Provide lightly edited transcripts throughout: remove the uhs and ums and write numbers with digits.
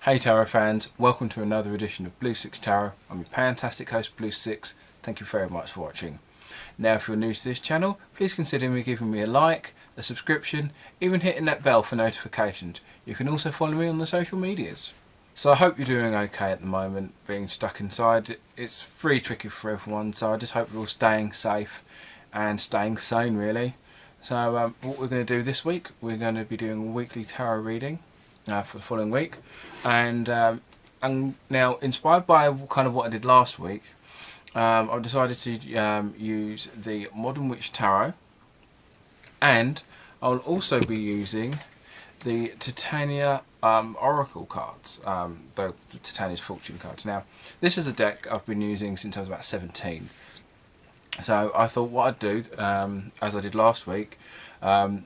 Hey Tarot fans, welcome to another edition of Blue Sicx Tarot. I'm your fantastic host Blue Sicx. Thank you very much for watching. Now if you're new to this channel, please consider giving me a like, a subscription, even hitting that bell for notifications. You can also follow me on the social medias. So I hope you're doing okay at the moment. Being stuck inside, it's really tricky for everyone, so I just hope you're all staying safe and staying sane really. So what we're going to do this week, we're going to be doing a weekly tarot reading for the following week, and now inspired by kind of what I did last week, I've decided to use the Modern Witch Tarot, and I'll also be using the Titania Oracle cards, the Titania's Fortune cards. Now this is a deck I've been using since I was about 17. So I thought what I'd do, as I did last week,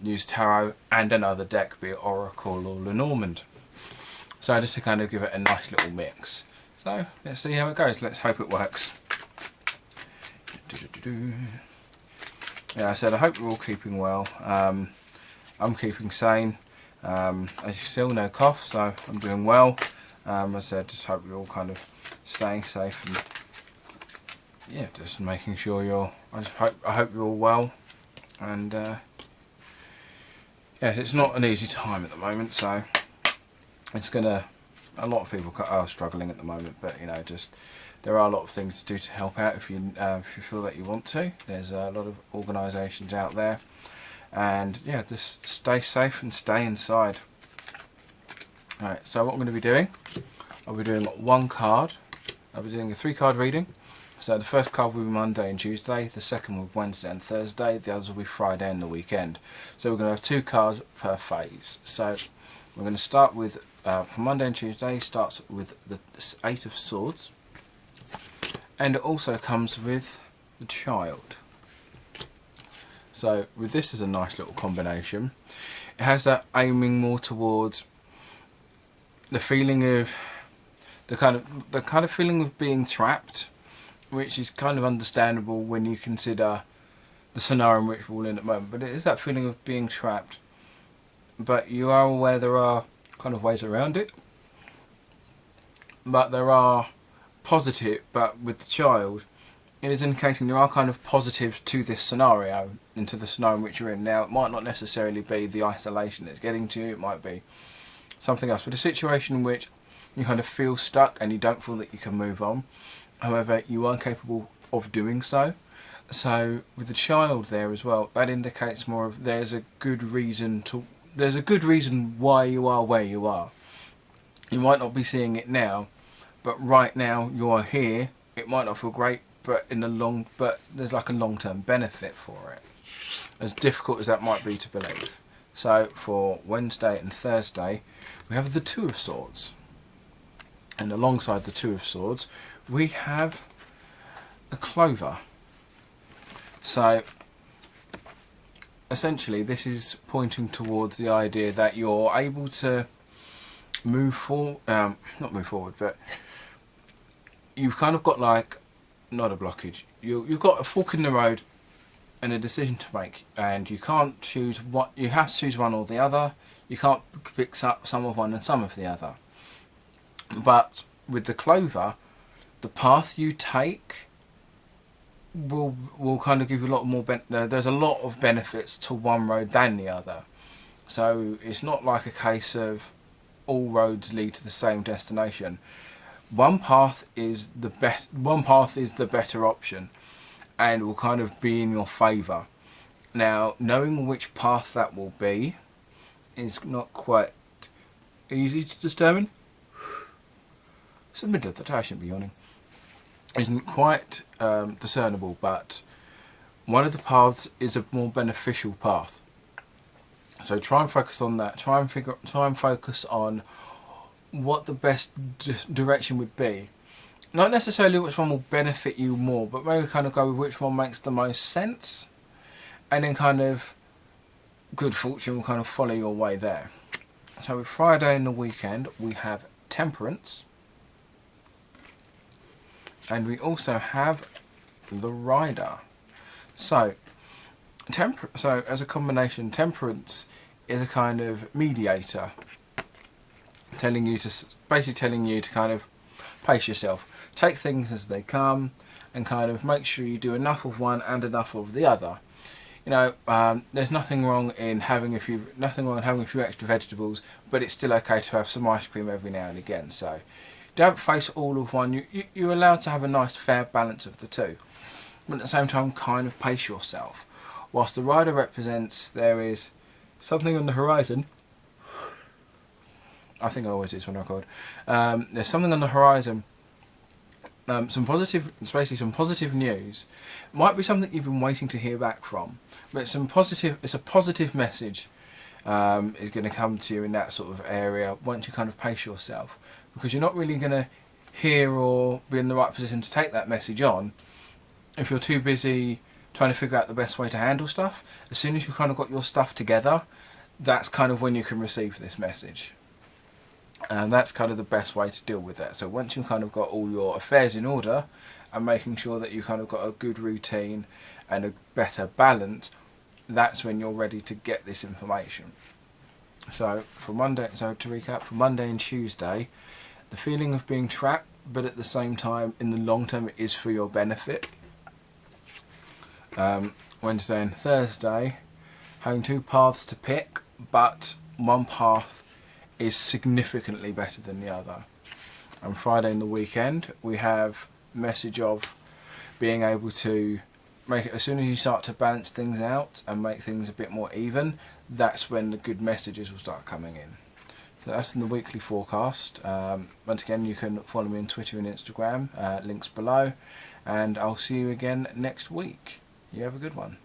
use tarot and another deck, be it Oracle or Lenormand. So just to kind of give it a nice little mix. So let's see how it goes. Let's hope it works. Yeah, I said I hope we're all keeping well. I'm keeping sane. As you see, no cough, so I'm doing well. As I said, just hope we're all kind of staying safe and yeah, just making sure you're. I hope you're all well, and yeah, it's not an easy time at the moment, so it's gonna. A lot of people are struggling at the moment, but you know, just there are a lot of things to do to help out if you feel that you want to. There's a lot of organisations out there, and yeah, just stay safe and stay inside. All right, so what I'm going to be doing, I'll be doing one card. I'll be doing a 3-card reading. So the first card will be Monday and Tuesday, the second will be Wednesday and Thursday, the others will be Friday and the weekend. So we're going to have 2 cards per phase. So we're going to start with, for Monday and Tuesday, starts with the 8 of Swords, and it also comes with the Child. So with this is a nice little combination. It has that aiming more towards the feeling of, the kind of feeling of being trapped, which is kind of understandable when you consider the scenario in which we're all in at the moment. But it is that feeling of being trapped, but you are aware there are kind of ways around it. But there are positive, but with the Child, it is indicating there are kind of positives to this scenario, and to the scenario in which you're in. Now, it might not necessarily be the isolation that's getting to you, it might be something else, but a situation in which you kind of feel stuck and you don't feel that you can move on. However, you are capable of doing so. So with the Child there as well, that indicates more of there's a good reason why you are where you are. You might not be seeing it now, but right now you are here. It might not feel great, but there's like a long-term benefit for it. As difficult as that might be to believe. So for Wednesday and Thursday, we have the 2 of Swords. And alongside the 2 of Swords, we have a Clover. So essentially this is pointing towards the idea that you're able to move forward, not move forward, but you've kind of got like, not a blockage, you've got a fork in the road and a decision to make, and you can't choose what, you have to choose one or the other. You can't pick up some of one and some of the other. But with the Clover, the path you take will kind of give you a lot more there's a lot of benefits to one road than the other. So it's not like a case of all roads lead to the same destination. One path is the better option and will kind of be in your favour. Now, knowing which path that will be is not quite easy to determine. It's the middle of the day, I shouldn't be yawning. Isn't quite discernible, but one of the paths is a more beneficial path. So try and focus on that. Try and focus on what the best direction would be. Not necessarily which one will benefit you more, but maybe kind of go with which one makes the most sense, and then kind of good fortune will kind of follow your way there. So with Friday and the weekend, we have Temperance. And we also have the Rider. So as a combination, Temperance is a kind of mediator, telling you to basically telling you to kind of pace yourself. Take things as they come and kind of make sure you do enough of one and enough of the other. You know, there's nothing wrong in having a few extra vegetables, but it's still okay to have some ice cream every now and again. So don't face all of one. You're allowed to have a nice fair balance of the two, but at the same time kind of pace yourself. Whilst the rider represents there is something on the horizon. I think I always do this when I record. There's something on the horizon. Some positive news. It might be something you've been waiting to hear back from, but it's a positive message is going to come to you in that sort of area once you kind of pace yourself, because you're not really going to hear or be in the right position to take that message on if you're too busy trying to figure out the best way to handle stuff. As soon as you've kind of got your stuff together, that's kind of when you can receive this message. And that's kind of the best way to deal with that. So once you've kind of got all your affairs in order and making sure that you kind of got a good routine and a better balance, that's when you're ready to get this information. So to recap, for Monday and Tuesday, the feeling of being trapped, but at the same time in the long term it is for your benefit. Wednesday and Thursday, having two paths to pick, but one path is significantly better than the other. And Friday and the weekend, we have the message of being able to make it, as soon as you start to balance things out and make things a bit more even, that's when the good messages will start coming in. So that's in the weekly forecast. Once again, you can follow me on Twitter and Instagram, links below, and I'll see you again next week. You have a good one.